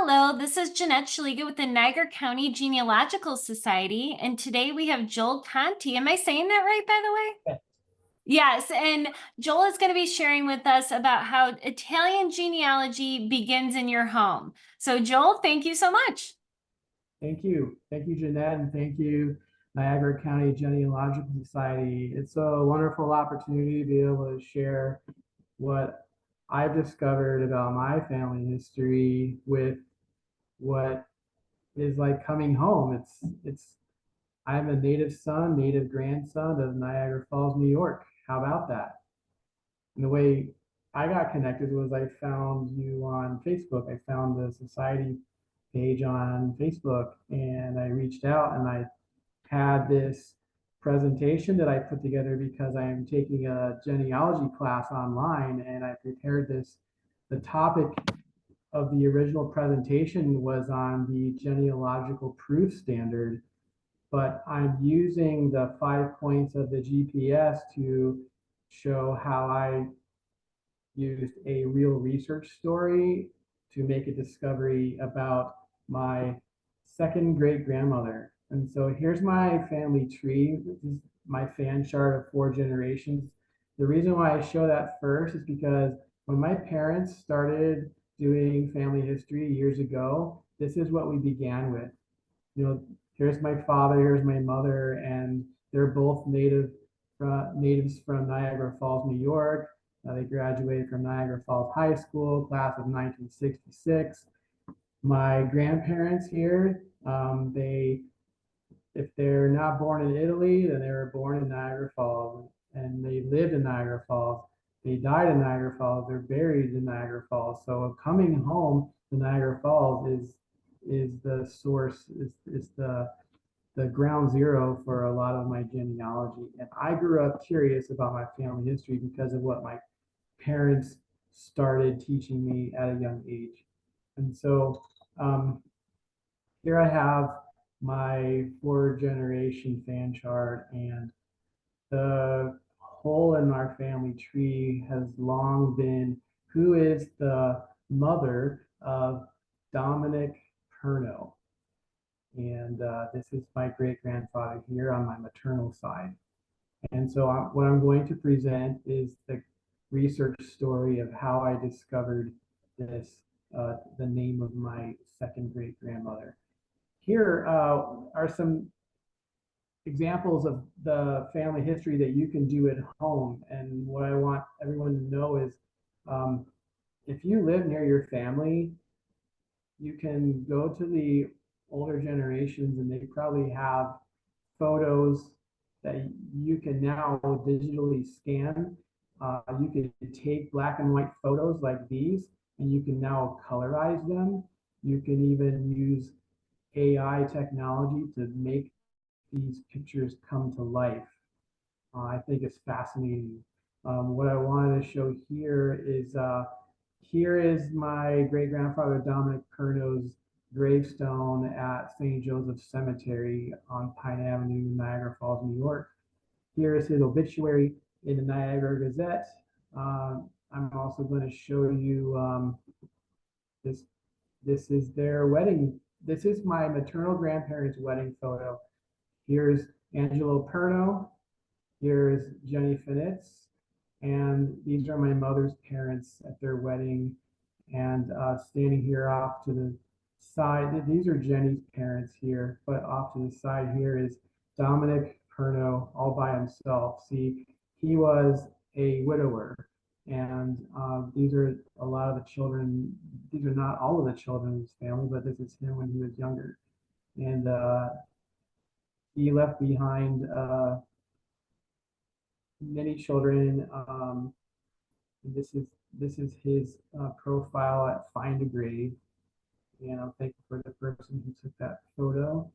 Hello, this is Jeanette Shaliga with the Niagara County Genealogical Society, and today we have Joel Conte. Am I saying that right, by the way? Yeah. Yes, and Joel is going to be sharing with us about how Italian genealogy begins in your home. So, Joel, thank you so much. Thank you. Thank you, Jeanette, and thank you, Niagara County Genealogical Society. It's a wonderful opportunity to be able to share what I've discovered about my family history with what is like coming home. I'm a native son, native grandson of Niagara Falls, New York. How about that? And the way I got connected was I found you on Facebook. I found the society page on Facebook and I reached out and I had this presentation that I put together because I am taking a genealogy class online and I prepared this. The topic of the original presentation was on the genealogical proof standard, but I'm using the 5 points of the GPS to show how I used a real research story to make a discovery about my second great grandmother. And so here's my family tree. This is my fan chart of 4 generations. The reason why I show that first is because when my parents started doing family history years ago, this is what we began with. Here's my father, here's my mother, and they're both natives from Niagara Falls, New York. They graduated from Niagara Falls High School, class of 1966. My grandparents here, if they're not born in Italy, then they were born in Niagara Falls, and they lived in Niagara Falls. They died in Niagara Falls. They're buried in Niagara Falls. So coming home to Niagara Falls is the source, is the ground zero for a lot of my genealogy. And I grew up curious about my family history because of what my parents started teaching me at a young age. And so here I have my 4 generation fan chart, and the hole in our family tree has long been who is the mother of Dominic Perno. And this is my great grandfather here on my maternal side. And so what I'm going to present is the research story of how I discovered the name of my second great grandmother. Here are some examples of the family history that you can do at home. And what I want everyone to know is if you live near your family, you can go to the older generations and they probably have photos that you can now digitally scan. You can take black and white photos like these and you can now colorize them. You can even use AI technology to make these pictures come to life. I think it's fascinating. What I wanted to show here is my great grandfather Dominic Perno's gravestone at St. Joseph Cemetery on Pine Avenue, Niagara Falls, New York. Here is his obituary in the Niagara Gazette. I'm also going to show you this. This is their wedding. This is my maternal grandparents' wedding photo. Here's Angelo Perno. Here's Jenny Finitz. And these are my mother's parents at their wedding. And standing here off to the side, these are Jenny's parents here, but off to the side here is Dominic Perno all by himself. See, he was a widower. And these are a lot of the children. These are not all of the children in his family, but this is him when he was younger. And he left behind many children. This is his profile at Find a Grave, and I'm thankful for the person who took that photo.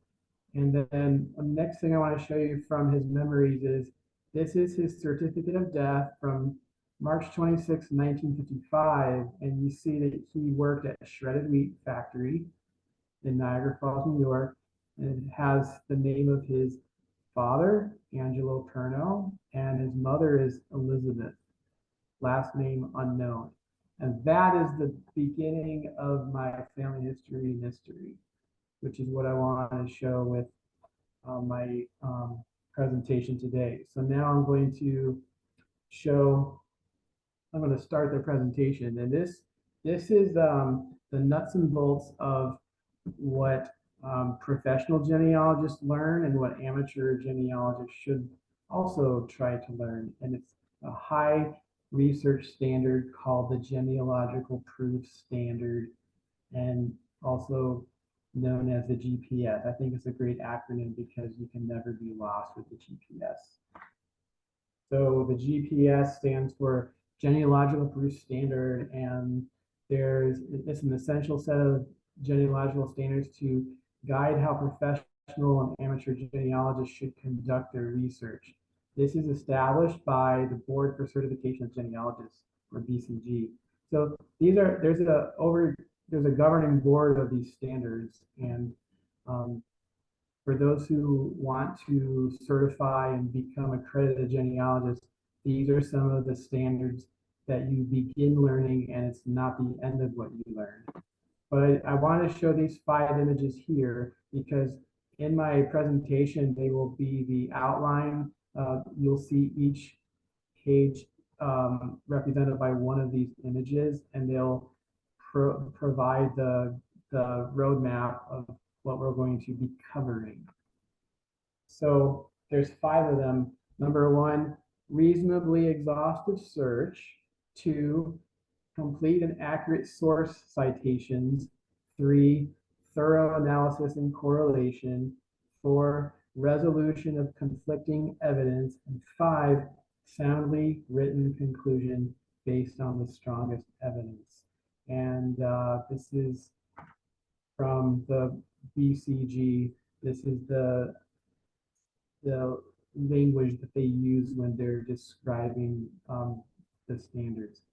And then the next thing I want to show you from his memories is this is his certificate of death from March 26, 1955, and you see that he worked at a shredded wheat factory in Niagara Falls, New York, and it has the name of his father, Angelo Perno, and his mother is Elizabeth, last name unknown. And that is the beginning of my family history mystery, which is what I want to show with my presentation today. So now I'm going to start the presentation. And this is the nuts and bolts of what professional genealogists learn and what amateur genealogists should also try to learn. And it's a high research standard called the Genealogical Proof Standard, and also known as the GPS. I think it's a great acronym because you can never be lost with the GPS. So the GPS stands for Genealogical Proof Standard, and it's an essential set of genealogical standards to guide how professional and amateur genealogists should conduct their research. This is established by the Board for Certification of Genealogists, or BCG. So there's a governing board of these standards, and for those who want to certify and become accredited genealogists, these are some of the standards that you begin learning, and it's not the end of what you learn. But I want to show these 5 images here because in my presentation, they will be the outline. You'll see each page represented by one of these images, and they'll provide the roadmap of what we're going to be covering. So there's 5 of them. Number 1, reasonably exhaustive search. 2, complete and accurate source citations. 3, thorough analysis and correlation. 4, resolution of conflicting evidence. And 5, soundly written conclusion based on the strongest evidence. And this is from the BCG. This is the language that they use when they're describing the standards.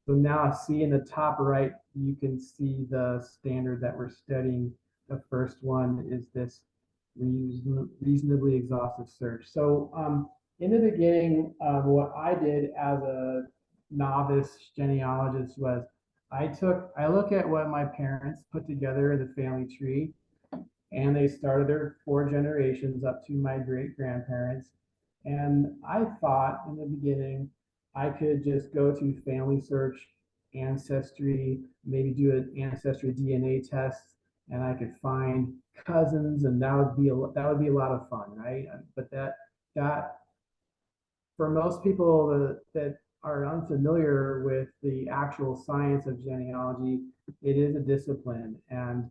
So now see in the top right, you can see the standard that we're studying. The first one is this reasonably exhaustive search. So in the beginning, what I did as a novice genealogist was I look at what my parents put together in the family tree, and they started their 4 generations up to my great grandparents. And I thought in the beginning I could just go to family search, ancestry, maybe do an ancestry DNA test, and I could find cousins, and that would be a lot of fun, right? But that for most people that are unfamiliar with the actual science of genealogy, it is a discipline. And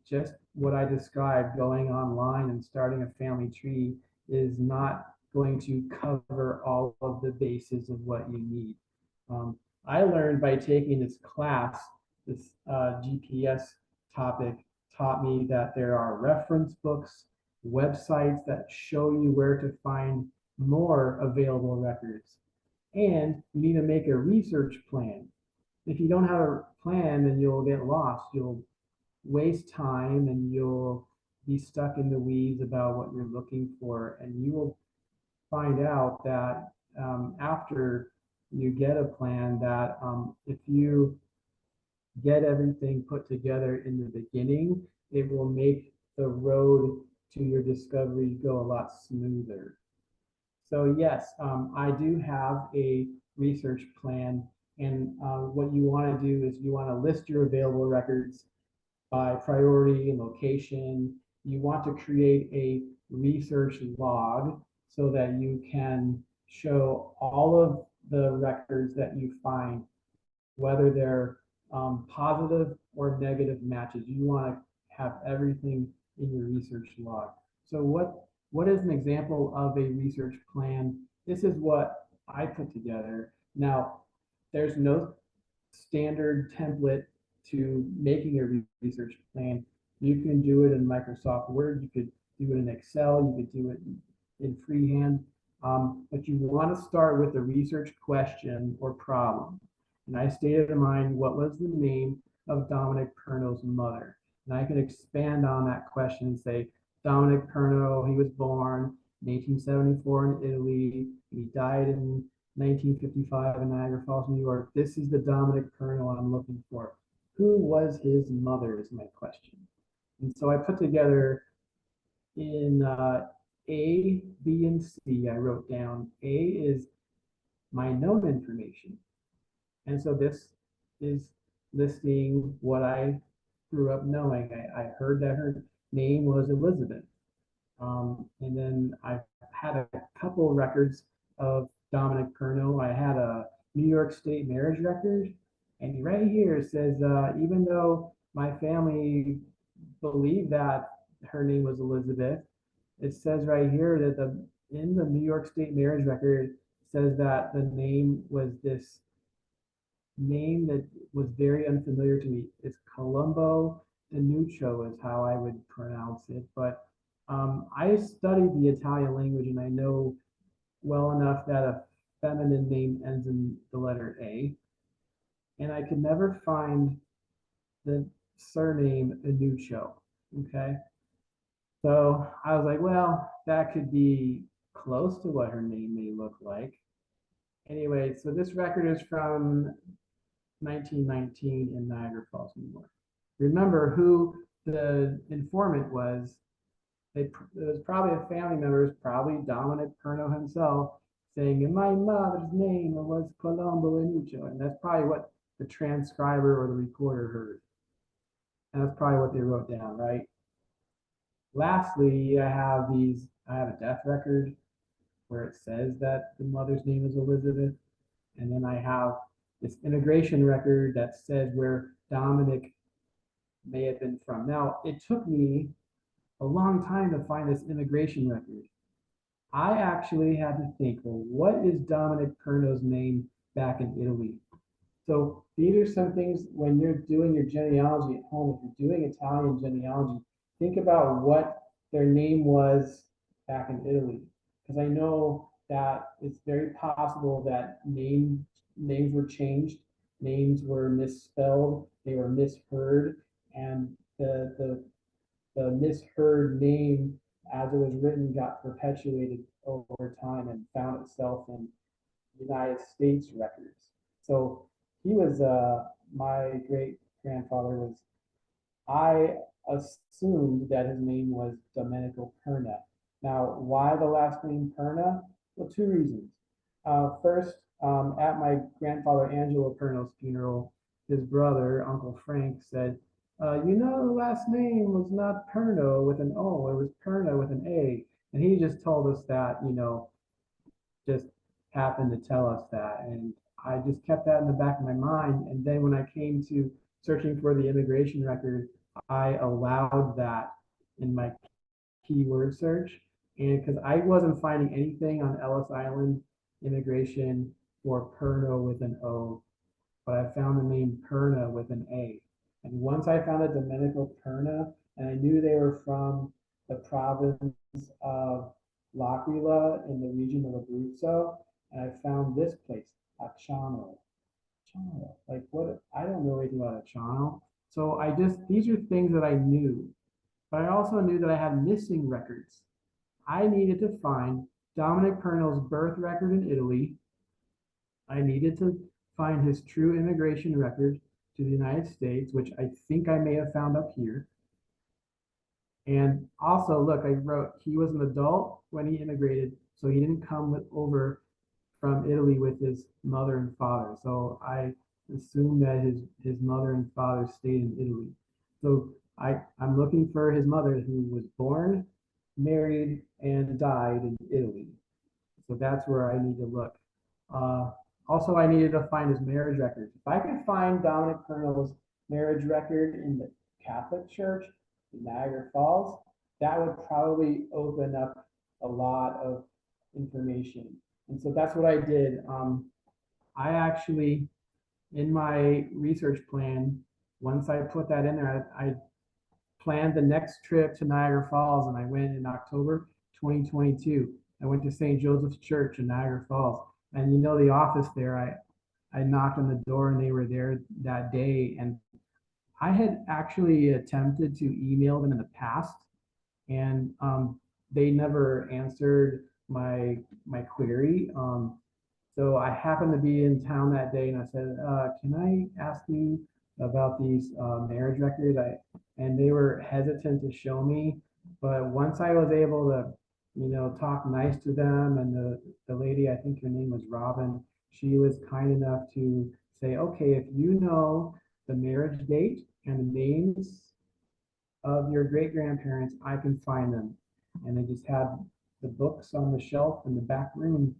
just what I described, going online and starting a family tree, is not going to cover all of the bases of what you need. I learned by taking this class, this GPS topic taught me that there are reference books, websites that show you where to find more available records. And you need to make a research plan. If you don't have a plan, then you'll get lost. You'll waste time and you'll be stuck in the weeds about what you're looking for. And you will find out that after you get a plan, that if you get everything put together in the beginning, it will make the road to your discovery go a lot smoother. So yes, I do have a research plan, and what you want to do is you want to list your available records by priority and location. You want to create a research log so that you can show all of the records that you find, whether they're positive or negative matches. You want to have everything in your research log. So what is an example of a research plan? This is what I put together. Now, there's no standard template to making a research plan. You can do it in Microsoft Word, you could do it in Excel, you could do it in freehand, but you want to start with a research question or problem. And I stated in mind, what was the name of Dominic Perno's mother? And I can expand on that question and say, Dominic Perno, he was born in 1874 in Italy. He died in 1955 in Niagara Falls, New York. This is the Dominic Colonel I'm looking for. Who was his mother is my question. And so I put together in A, B, and C, I wrote down A is my known information. And so this is listing what I grew up knowing. I heard that her name was Elizabeth. And then I had a couple records of Dominic Perno. I had a New York State marriage record. And right here it says, even though my family believed that her name was Elizabeth, it says right here that in the New York State marriage record says that the name was this name that was very unfamiliar to me. It's Colombo Denuccio is how I would pronounce it. But I studied the Italian language and I know well enough that a feminine name ends in the letter A. And I could never find the surname Denuccio. Okay. So I was like, well, that could be close to what her name may look like. Anyway, so this record is from 1919 in Niagara Falls, New York. Remember who the informant was. It was probably a family member, probably Dominic Perno himself, saying, in my mother's name it was Colombo Inucho. And that's probably what the transcriber or the recorder heard. And that's probably what they wrote down, right? Lastly, I have a death record where it says that the mother's name is Elizabeth. And then I have this immigration record that says where Dominic may have been from. Now, it took me a long time to find this immigration record. I actually had to think, well, what is Dominic Perno's name back in Italy? So these are some things when you're doing your genealogy at home, if you're doing Italian genealogy, think about what their name was back in Italy. Because I know that it's very possible that names were changed, names were misspelled, they were misheard, and the misheard name as it was written got perpetuated over time and found itself in United States records. So he was my great grandfather was I assumed that his name was Domenico Perna. Now, why the last name Perna? Well, two reasons. First, at my grandfather Angelo Perno's funeral, his brother, Uncle Frank, said, the last name was not Perno with an O, it was Perna with an A. And he just told us that, just happened to tell us that. And I just kept that in the back of my mind. And then when I came to searching for the immigration record, I allowed that in my keyword search. And because I wasn't finding anything on Ellis Island immigration for Perno with an O, but I found the name Perna with an A. And once I found a Domenico Perna, and I knew they were from the province of L'Aquila in the region of Abruzzo, and I found this place, Acciano. Acciano, like what? I don't know anything about Acciano. So these are things that I knew, but I also knew that I had missing records. I needed to find Dominic Perno's birth record in Italy. I needed to find his true immigration record to the United States, which I think I may have found up here. And also, look, I wrote he was an adult when he immigrated, so he didn't come over from Italy with his mother and father. So I assume that his mother and father stayed in Italy. So I'm looking for his mother who was born, married, and died in Italy. So that's where I need to look. Also, I needed to find his marriage record. If I could find Dominic Perno's marriage record in the Catholic Church in Niagara Falls, that would probably open up a lot of information. And so that's what I did. I actually, in my research plan, once I put that in there, I planned the next trip to Niagara Falls, and I went in October 2022. I went to St. Joseph's Church in Niagara Falls, and the office there. I knocked on the door, and they were there that day. And I had actually attempted to email them in the past, and they never answered my query. So I happened to be in town that day and I said, can I ask you about these marriage records? And they were hesitant to show me, but once I was able to, talk nice to them, and the lady, I think her name was Robin, she was kind enough to say, okay, if you know the marriage date and the names of your great grandparents, I can find them. And they just had the books on the shelf in the back room,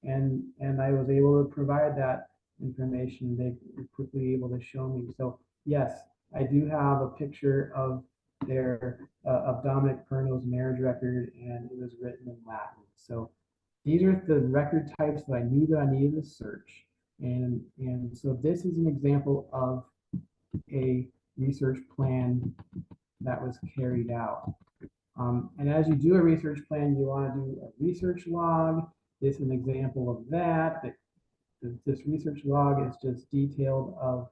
and I was able to provide that information. They were quickly able to show me. So yes, I do have a picture of of Dominic Perno's marriage record, and it was written in Latin. So these are the record types that I knew that I needed to search. And so this is an example of a research plan that was carried out. And as you do a research plan, you want to do a research log. This is an example of that. This research log is just detailed of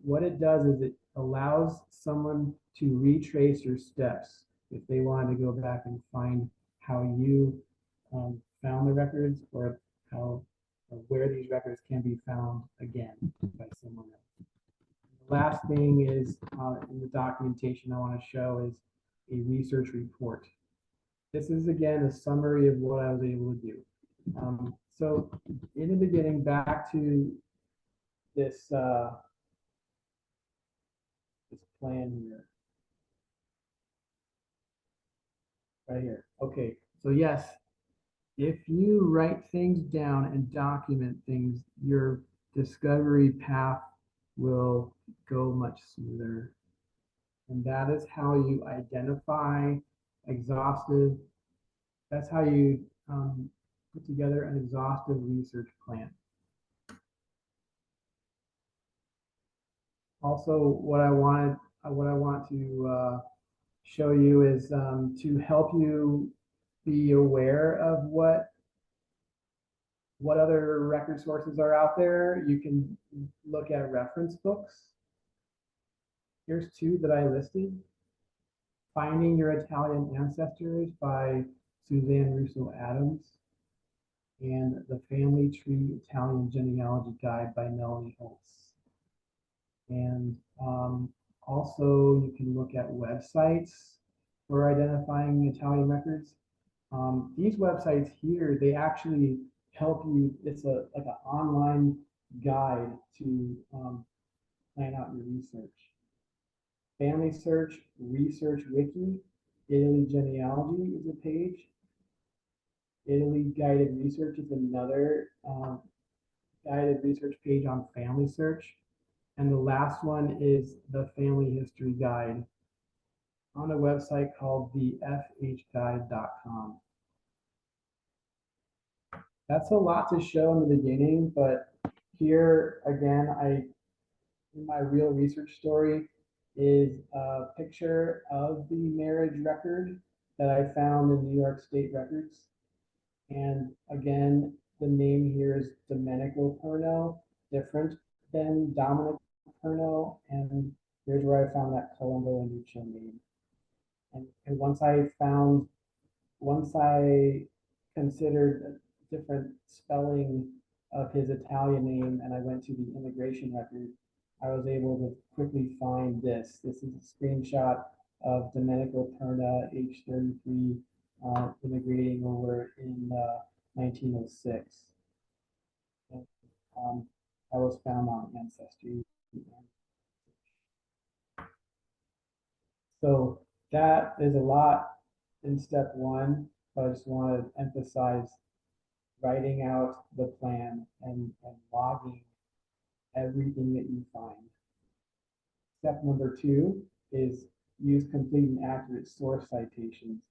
what it does is it allows someone to retrace your steps if they wanted to go back and find how you found the records, or how or where these records can be found again by someone else. The last thing is in the documentation I want to show is a research report. This is again a summary of what I was able to do. So in the beginning, back to this this plan here, right here. Okay, so yes, if you write things down and document things, your discovery path will go much smoother. And that is how you identify exhaustive, that's how you put together an exhaustive research plan. Also, what I want to show you is to help you be aware of what other record sources are out there. You can look at reference books. Here's two that I listed. Finding Your Italian Ancestors by Suzanne Russo Adams, and The Family Tree Italian Genealogy Guide by Melanie Holtz. And also you can look at websites for identifying Italian records. These websites here, they actually help you. It's like an online guide to plan out your research. Family Search, Research Wiki, Italy Genealogy is a page. Italy Guided Research is another guided research page on Family Search. And the last one is the Family History Guide on a website called thefhguide.com. That's a lot to show in the beginning, but here again, in my real research story is a picture of the marriage record that I found in New York State Records. And again, the name here is Domenico Perno, different than Dominic Perno. And here's where I found that Colombo and Nuccio name. And once I considered a different spelling of his Italian name, and I went to the immigration record, I was able to quickly find this. This is a screenshot of Domenico Perna, age 33, immigrating over in 1906. And, that was found on Ancestry. So that is a lot in step one, but I just want to emphasize writing out the plan and logging everything that you find. Step number two is use complete and accurate source citations.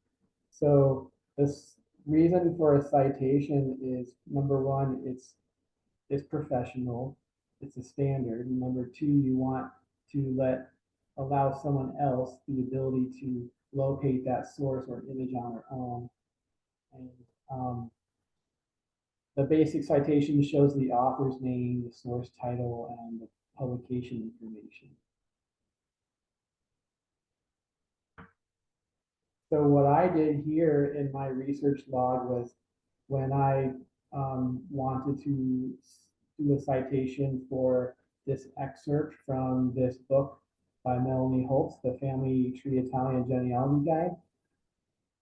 So this reason for a citation is, number one, it's professional, it's a standard. And number two, you want to allow someone else the ability to locate that source or image on their own. And the basic citation shows the author's name, the source title, and the publication information. So what I did here in my research log was, when I wanted to do a citation for this excerpt from this book by Melanie Holtz, the Family Tree Italian Genealogy Guide.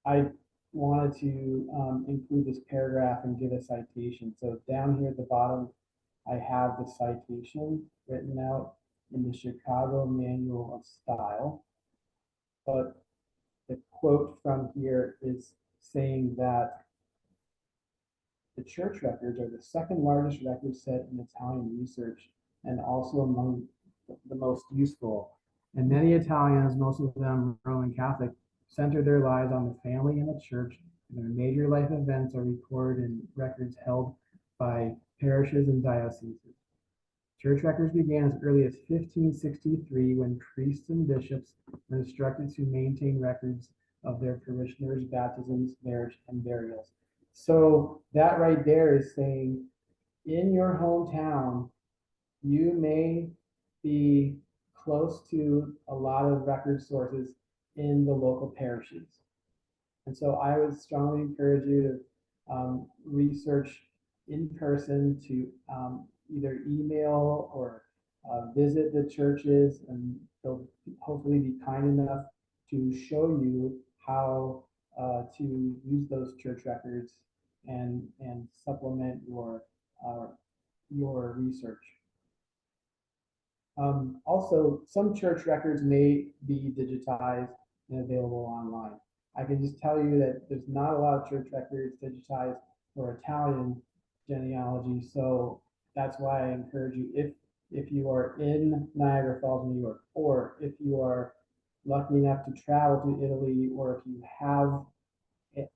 I wanted to include this paragraph and give a citation. So down here at the bottom, I have the citation written out in the Chicago Manual of Style. But the quote from here is saying that the church records are the second largest record set in Italian research and also among the most useful. And many Italians, most of them Roman Catholic, center their lives on the family and the church, and their major life events are recorded in records held by parishes and dioceses. Church records began as early as 1563 when priests and bishops were instructed to maintain records of their parishioners' baptisms, marriage, and burials. So that right there is saying in your hometown, you may be close to a lot of record sources in the local parishes. And so I would strongly encourage you to research in person, to either email or visit the churches, and they'll hopefully be kind enough to show you how to use those church records and supplement your research. Also, some church records may be digitized and available online. I can just tell you that there's not a lot of church records digitized for Italian genealogy, so that's why I encourage you, if you are in Niagara Falls, New York, or if you are lucky enough to travel to Italy, or if you have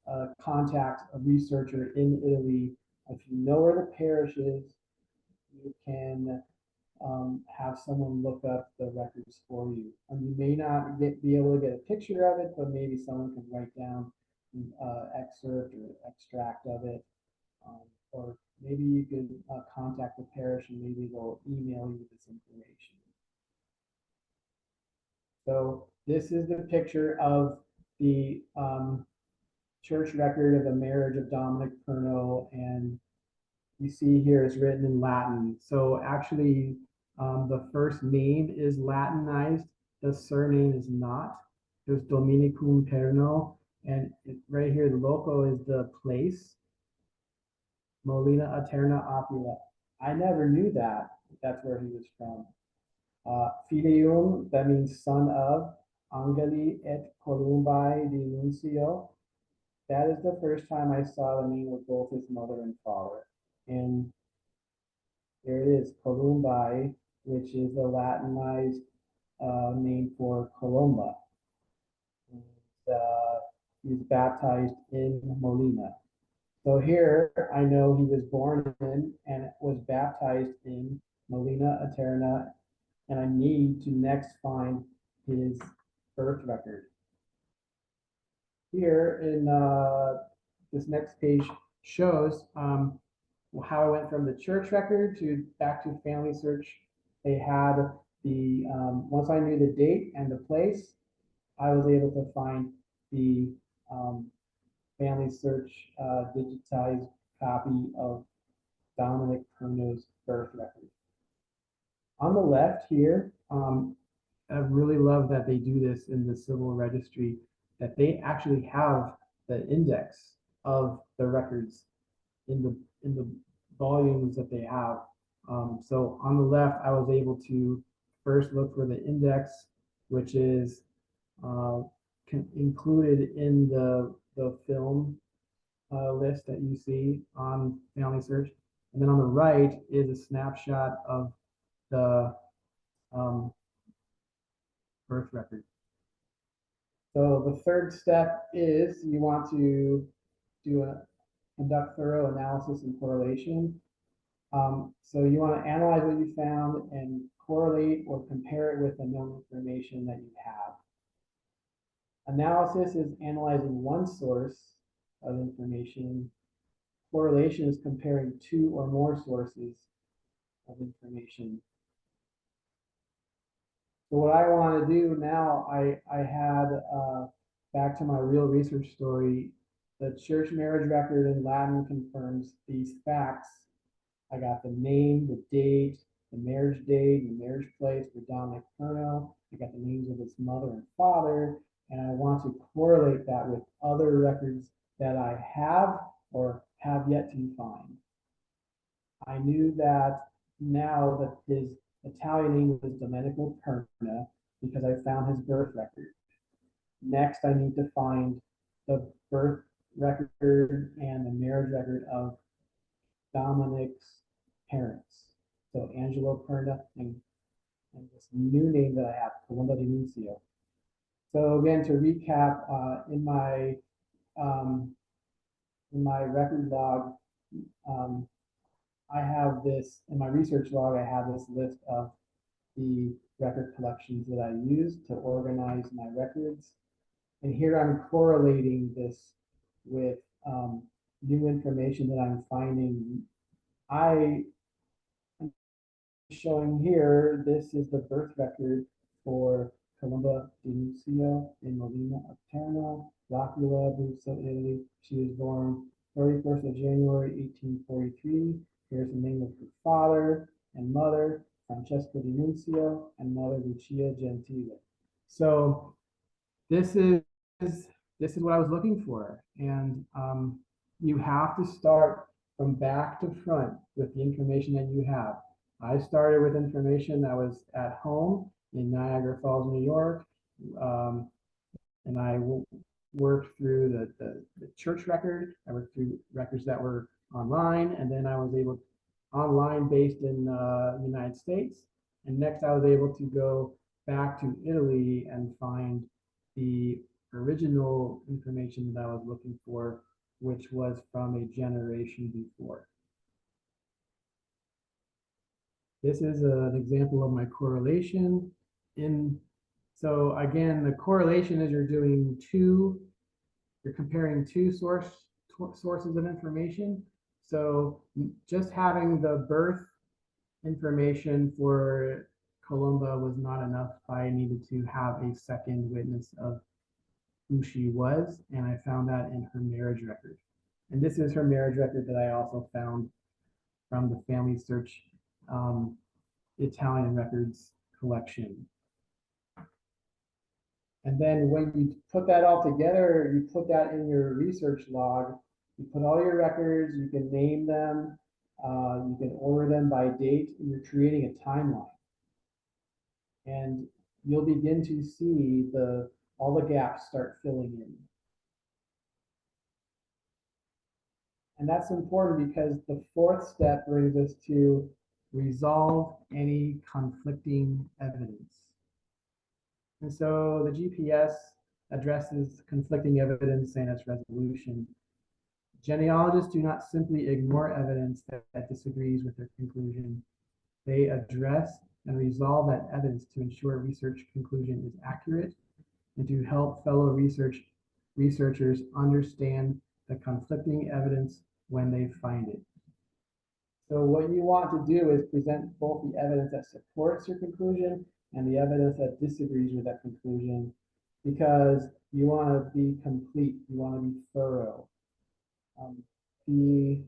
a contact, a researcher in Italy, if you know where the parish is, you can have someone look up the records for you. And you may not be able to get a picture of it, but maybe someone can write down an excerpt or extract of it. Or maybe you can contact the parish and maybe they'll email you this information. So this is the picture of the church record of the marriage of Dominic Perno, and you see here it's written in Latin. So actually, the first name is Latinized. The surname is not. There's Dominicum Perno, and right here, the loco is the place, Molina Aterna Aquila. I never knew that. That's where he was from. Filium, that means son of, Angeli et Columbae di Nuncio. That is the first time I saw the name of both his mother and father. And there it is, Columbae, which is the Latinized name for Columba. And, he was baptized in Molina. So here I know he was born in and was baptized in Molina Aterna, and I need to next find his birth record. Here in this next page shows how I went from the church record to back to family search. They had the once I knew the date and the place, I was able to find the family search digitized copy of Dominic Perno's birth record. On the left here, I really love that they do this in the civil registry, that they actually have the index of the records in the volumes that they have. So on the left, I was able to first look for the index, which is included in the film list that you see on Family Search. And then on the right is a snapshot of the birth record. So the third step is you want to conduct thorough analysis and correlation. So you want to analyze what you found and correlate or compare it with the known information that you have. Analysis is analyzing one source of information. Correlation is comparing two or more sources of information. So what I want to do now, I had back to my real research story. The church marriage record in Latin confirms these facts. I got the name, the date, the marriage place for Dominic Perno. I got the names of his mother and father, and I want to correlate that with other records that I have or have yet to find. I knew that now that his Italian name was Domenico Perna because I found his birth record. Next, I need to find the birth record and the marriage record of Dominic's parents. So Angelo Perna and this new name that I have, Columba di Nunzio. So again, to recap, in my record log, I have this, in my research log, I have this list of the record collections that I use to organize my records. And here I'm correlating this with new information that I'm finding. I am showing here, this is the birth record for Columba di Nunzio in Molina of Terno, L'Aquila, Busso, Italy. She was born 31st of January, 1843. Here's the name of her father and mother, Francesco di Nunzio, and mother Lucia Gentile. So this is what I was looking for. And you have to start from back to front with the information that you have. I started with information that was at home in Niagara Falls, New York, and I worked through the church record. I worked through records that were online, and then I was able online based in the United States. And next I was able to go back to Italy and find the original information that I was looking for, which was from a generation before. This is an example of my correlation. So again, the correlation is you're comparing two sources of information. So just having the birth information for Columba was not enough. I needed to have a second witness of who she was, and I found that in her marriage record. And this is her marriage record that I also found from the Family Search Italian records collection. And then when you put that all together, you put that in your research log, you put all your records, you can name them, you can order them by date, and you're creating a timeline. And you'll begin to see all the gaps start filling in. And that's important because the fourth step brings us to resolve any conflicting evidence. And so the GPS addresses conflicting evidence and its resolution. Genealogists do not simply ignore evidence that disagrees with their conclusion. They address and resolve that evidence to ensure research conclusion is accurate and to help fellow researchers understand the conflicting evidence when they find it. So what you want to do is present both the evidence that supports your conclusion and the evidence that disagrees with that conclusion, because you want to be complete, you want to be thorough. The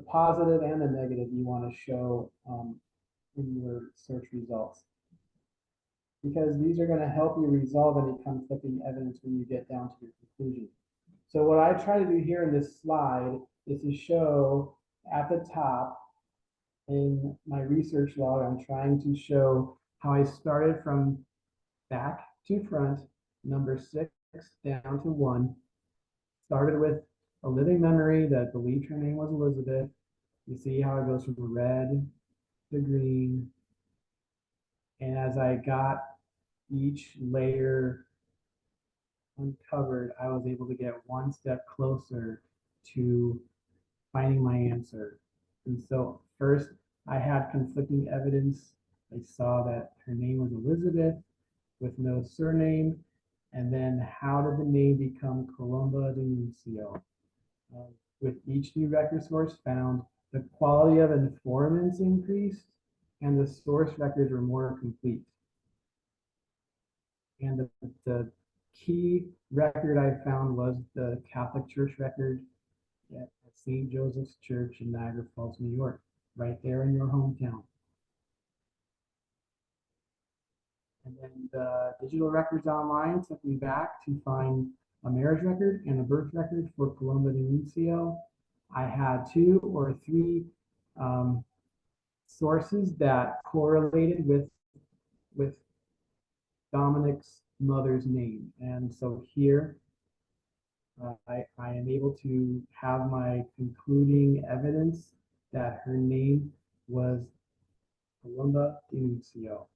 positive and the negative you want to show in your search results, because these are going to help you resolve any conflicting evidence when you get down to your conclusion. So what I try to do here in this slide is to show at the top in my research log, I'm trying to show how I started from back to front, number 6 down to 1. Started with a living memory that believed her name was Elizabeth. You see how it goes from red to green. And as I got each layer uncovered, I was able to get one step closer to finding my answer. And so first I had conflicting evidence. I saw that her name was Elizabeth with no surname. And then how did the name become Columba di Nunzio? With each new record source found, the quality of informants increased and the source records were more complete. And the key record I found was the Catholic Church record at St. Joseph's Church in Niagara Falls, New York, right there in your hometown. And then the digital records online took me back to find a marriage record and a birth record for Columba de Nuncio. I had 2 or 3 um, sources that correlated with Dominic's mother's name. And so here I am able to have my concluding evidence that her name was Columba de Nuncio.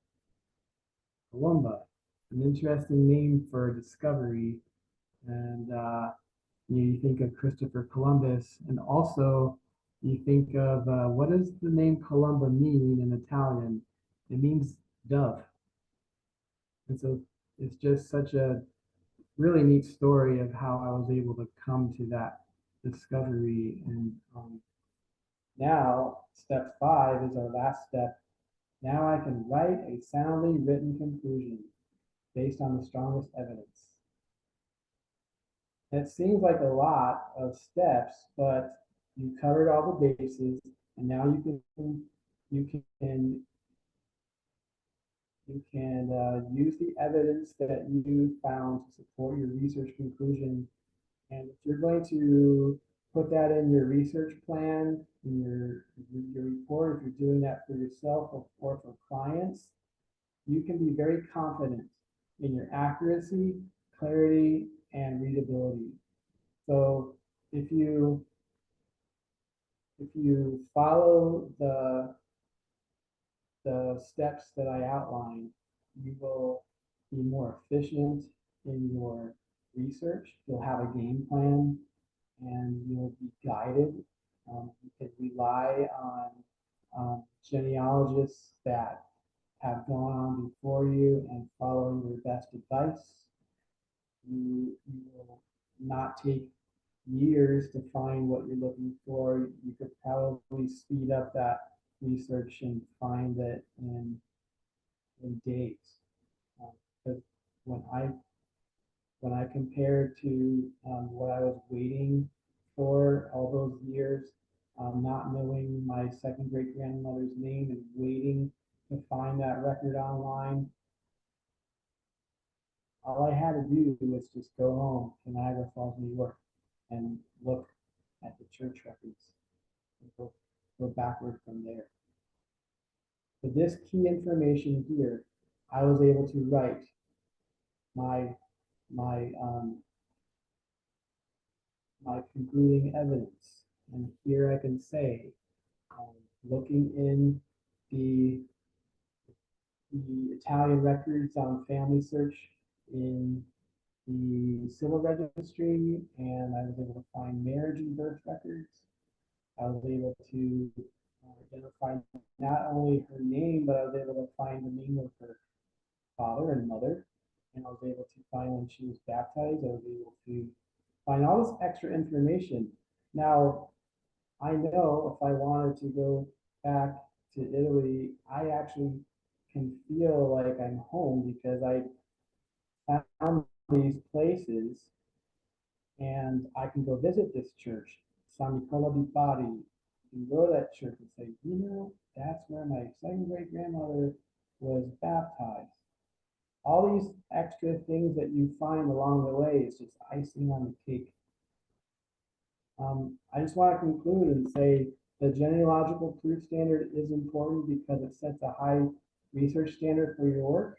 Columba, an interesting name for a discovery. And you think of Christopher Columbus, and also you think of what does the name Columba mean in Italian? It means dove. And so it's just such a really neat story of how I was able to come to that discovery. And now step 5 is our last step. Now I can write a soundly written conclusion based on the strongest evidence. It seems like a lot of steps, but you covered all the bases, and now you can use the evidence that you found to support your research conclusion. And if you're going to put that in your research plan, in your report, if you're doing that for yourself or for clients, you can be very confident in your accuracy, clarity, and readability. So if you follow the steps that I outlined, you will be more efficient in your research. You'll have a game plan and you'll be guided. You can rely on genealogists that have gone on before you and follow your best advice. You will not take years to find what you're looking for. You could probably speed up that research and find it in days. Because when I compared to what I was waiting for all those years, not knowing my second great grandmother's name and waiting to find that record online, all I had to do was just go home to Niagara Falls, New York, and look at the church records and go backward from there. But this key information here, I was able to write my my my concluding evidence. And here I can say, looking in the Italian records on family search in the civil registry, and I was able to find marriage and birth records. I was able to identify not only her name, but I was able to find the name of her father and mother. And I was able to find when she was baptized. I was able to find all this extra information. Now, I know if I wanted to go back to Italy, I actually can feel like I'm home because I found these places and I can go visit this church, San Nicola di Bari. You can go to that church and say, that's where my second great grandmother was baptized. All these extra things that you find along the way is just icing on the cake. I just want to conclude and say the genealogical proof standard is important because it sets a high research standard for your work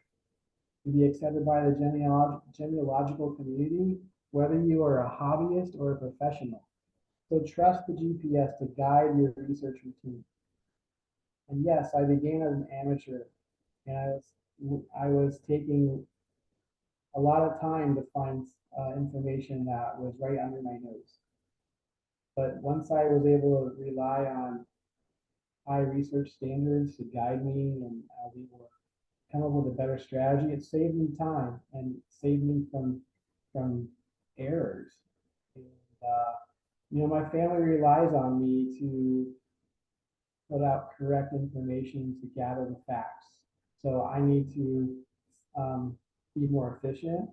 to be accepted by the genealogical community, whether you are a hobbyist or a professional. So trust the GPS to guide your research routine. And yes, I began as an amateur, and I was taking a lot of time to find information that was right under my nose. But once I was able to rely on high research standards to guide me, and I was able to come up with a better strategy, it saved me time and saved me from errors. And, my family relies on me to put out correct information to gather the facts. So I need to be more efficient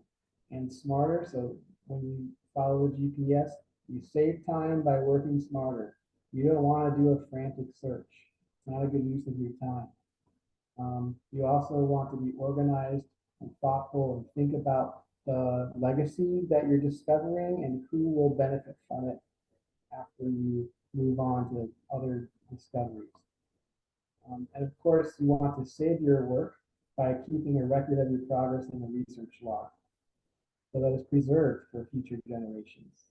and smarter. So when you follow the GPS, you save time by working smarter. You don't want to do a frantic search. It's not a good use of your time. You also want to be organized and thoughtful and think about the legacy that you're discovering and who will benefit from it after you move on to other discoveries. And of course, you want to save your work by keeping a record of your progress in a research log so that it's preserved for future generations.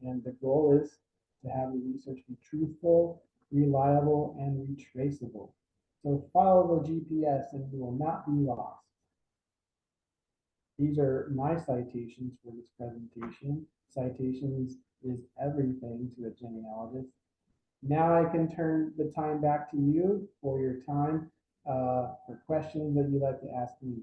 And the goal is to have the research be truthful, reliable, and retraceable. So follow the GPS and you will not be lost. These are my citations for this presentation. Citations is everything to a genealogist. Now I can turn the time back to you for your time for questions that you'd like to ask me.